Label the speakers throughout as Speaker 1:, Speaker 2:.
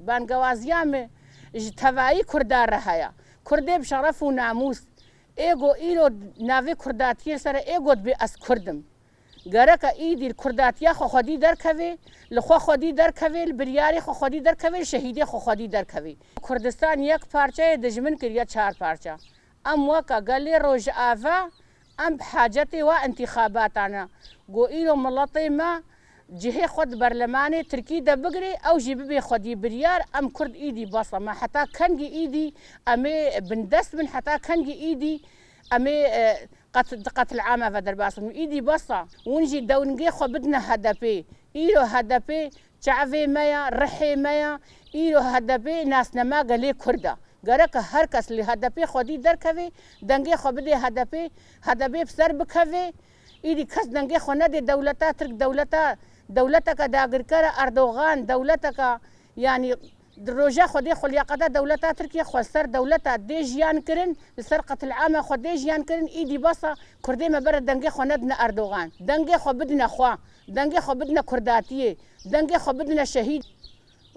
Speaker 1: كردي بانقوازيام تەڤایی کوردارە هەیە کوردێ بشەڕەف و ناموس ئێگۆ ئیرۆ ناوێ کورداتیە سەرە ئێگۆت بێ ئەس کوردم گەرەکە ئیدی کورداتیا خۆخۆدی دەرکەوێ لەخوا خۆدی دەرکەوێ بریاری خۆخۆدی دەرکەوێ شەهیدی خۆخۆدی دەرکەوێ کوردستان یەک پارچەیە دژمن کردە 4 پارچە ئەم وەکە گەلێ ڕۆژ ئاڤا ئەم حاجەتی وا ئەنتیخاباتانە گۆ ئیرۆ مڵەتێ ما جهێ خۆت بەرلەمانێ ترکی دەبگرێ ئەو ژی ببێ خۆدی بریار ئەم کورد ئیدی بەسەمە حتا کەنگی ئیدی ئەمێ بندەست من حتا کەنگی ئیدی ئەمێ قەتل عامە بە دەرباسن و ئیدی بەسە ونجی دەونگێ خۆ بدنە هەدەپێ ئیرۆ هەدەپێ چاوێ مەیە ڕحێ مەیە ئیرۆ هەدەپێ ناسنەما گەلێ کووردە گەرەکە هەر کەس لێ هەدەپێ خۆدی دەرکەوێ دەنگێ خۆ بدێ هەدەپێ بسەر بکەوێ ئیدی کەس دەنگێ خۆ نەدێ دەولەتە ترک دەولەتەکە داگرکەرە ئەردۆغان دەولەتەکە ینی ڕۆژە خۆدێ خۆلیاقەتە دەولەتە ترکیە خۆسەر دەولەتە دێ ژیانکردن لەسەر قەتل عامە خۆ دێ ژیانکردن ئیدی بەسە کوردێ مەبەرە دەنگێ خۆ نەدنە ئەردۆغان دەنگێ خۆ بدنە خوا دەنگێ خۆ بدنە کورداتیە دەنگێ خۆ بدنە شەهید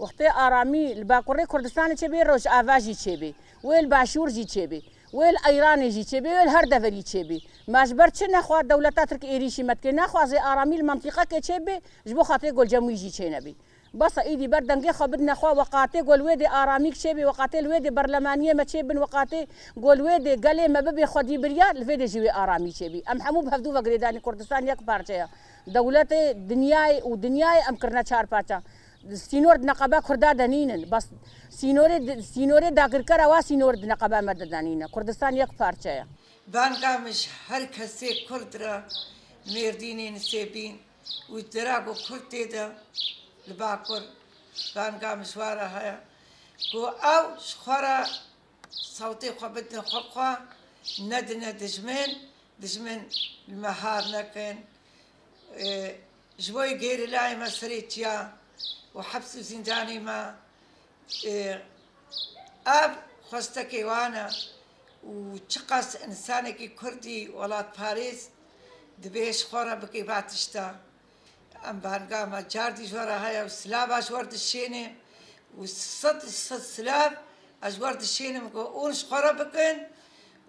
Speaker 1: وەختێ ئارامی لە باکوڕێ کوردستانی چێبێ ڕۆژ ئاڤاژی چێبێ وێل باشوورجی چێبێ وێل ئەیرانێژی چێبێ وێل هەر دەڤەری چێبێ ماشبەر چ نەخوا دەولەتە ترک ئێریشی مەتکێ ناخوازێ ئارامی لە مەنتیقەکێ چێبێ ji بۆ خاتێ گۆلجەمویژی چێ نەبێ بەسە ئیدی بەر دەنگێ خۆ بدنەخوا وەقاتێ گۆلوێدێ ئارامیک چێبێ وەقاتێ لوێدێ بەرلەمانیە مە چێبن وەقاتێ گۆلوێدێ گەلێ مە ببێ خۆدی بریار لێدێ ژیوێ ئارامی چێبی ئەم هەموو هەفتوو بەگرێدانی کوردستان یەک پارچەیە دەولەتێ دنیای ئەم کردنە 4 پارچە سینۆر نەقەبە کوردا دەنینن بەس سینۆرێ داگرکەرە وا سینۆر نەقەبە مەدەدانینە کوردستان یەک پارچەیە
Speaker 2: بانگامش هەر کەسێ کوردرە مێردینێ نسێبین و دراگۆ کورد تێدا لە باکوور بانگامش وارە هەیە گۆ ئەو خۆرە سەوتێ خۆ بدنە خۆخوا نەدنە دژمن مەهار نەکەن ji bo gêrî layê me serê çiya û heps û zindanê me ev xwestekê wan e û çi qas insanekî Kurdî welatparêz dibe ji xwe re bike batişta em bangama cardî ji we re heye û silava ji we dişêne û sed silav ji we dişênim ku hûn ji xwe re bikin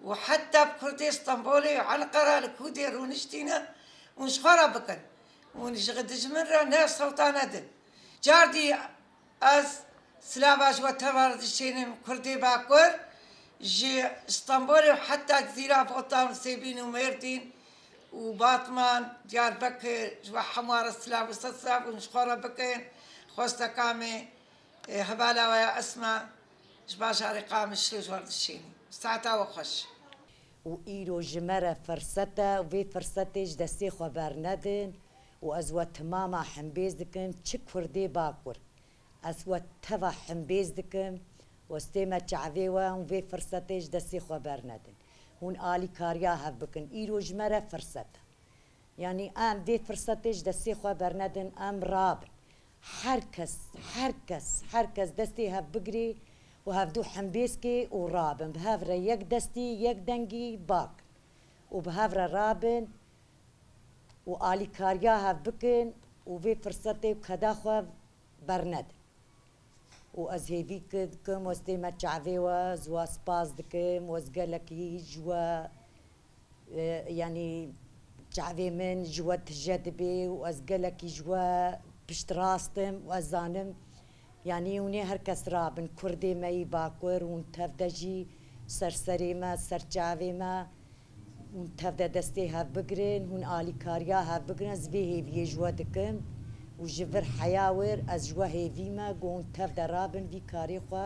Speaker 2: û heta bi Kurdê Stenbolê û Enqera li Kûdê rûniştîne hûn ji xwe re bikin hûn ji dijmin re ne sewta nedin cardî ez silava ji we teva re dişênim Kurdê Bakur ji Stenbolê û heta Cizîra Botan û Sêbîn û Mêrdîn û Batman Diyarbekir ji we hemû re silav û sed silav hûn ji xwe re bikin xwesteka me hevala we ya Esma ji bajarê Qamişlo ji we re dişênî saeta we xweş
Speaker 3: û îro ji me re firset e vê firsetê ji destê xwe bernedin û ez we timama hembêz dikim çi Kurdê Bakur ez we teva hembêz dikim westê me çavê we û vê firsetê ji destê xwe bernedin hûn alîkariya hev bikin îro ji me re firset e yanî em vê firsetê ji destê xwe bernedin em rabin her kes destê hev bigirê û hevdû hembêzkê û rabin bi hev re yek destî yek dengî bakin û bi hev re rabin û alîkariya hev bikin û vê firsetê keda xwe bernedin û ez hêvî dikim westê me çavê we ji we spas dikim wez gelekî ji we yanî çavê min ji we tije dibe û ez gelekî ji we piştrast im û ez zanim yanî hûn ê her kes rabin Kurdê me yî Bakur hûn tev de jî ser serê me ser çavê me hûn tev de destê hev bigirin hûn alîkariya hev bigirin ez vê hêviyê ji we dikim û ji vir heya wir ez ji we hêvî me got hûn tev de rabin vî karê xwe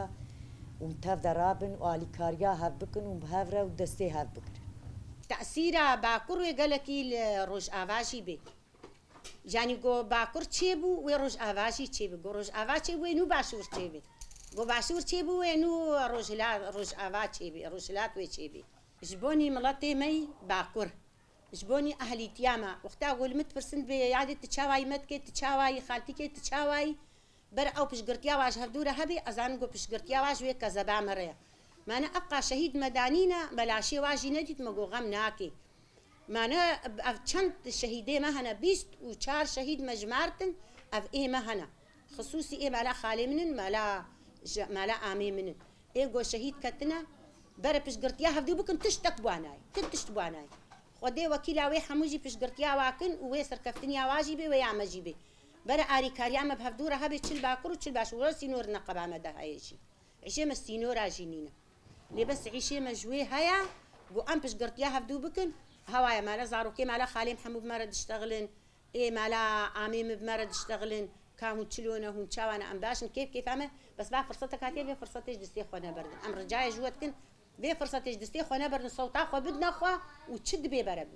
Speaker 3: hûn tev de rabin û alîkariya hev bikin û bi hev re û destê hev bigirin
Speaker 4: تأثیرا باکوور وێ گەلێکی ڕۆژئاڤاژی بێ ژانی گۆ باکوور چێبوو وێ ڕۆژئاڤاژی چێبێ گۆ ڕۆژئاڤا چێبوو وێ نو باشوور چێبێ گۆ باشوور چێبوو وێ نو ڕۆژئاڤا چێبێ ڕۆژهلات وێ چێبێ ji bonî miletê me yî Bakur ji bonî ehlîtiya me wexta gul min pirsin bê yadê tu çawayî me dikê tu çawayî xaltîkê tu çawayî ber ew piştgirtiya wa ji hevdû re hebe ez zanim got piştgirtiya wa ji wê kezeba me re ye mane eqa şehîd me danîne me laşê wa jî nedît me got xem nakê mane ev çend şehîdê me hene 24 şehîd me ji Mertin ev ê me hene xisûsî ê mala xalê min in mala مالا آمي من إيجو شهيد كتنا برا بشقرتيا هفدو بكن تشتك بواناي تشت بواناي خدي وكيل وي حموجي بشقرتيا واكن وي سركفتني واجبي ويا مجيبي برا آري كاريا ما بهفدورة هبي تشل باكر وتشل باش ولا سينور نقب عمدا هايشي عشي ما السينور راجينينا لي بس عيشي مجوي هيا جو أم بشقرتيا هفدو بكن هوايا مالا زاروكي مالا خالي محمود مرد اشتغلن إيه مالا عميم بمرد اشتغلن كامو تشلونه هم تشاوانا ام باشن كيف عمل بس بعد فرصتك هاتي في فرصتك دستي خونا بردن ام رجاي جوتكن في فرصتك دستي خونا بردن صوتا خو بدنا خو وتشد بي برب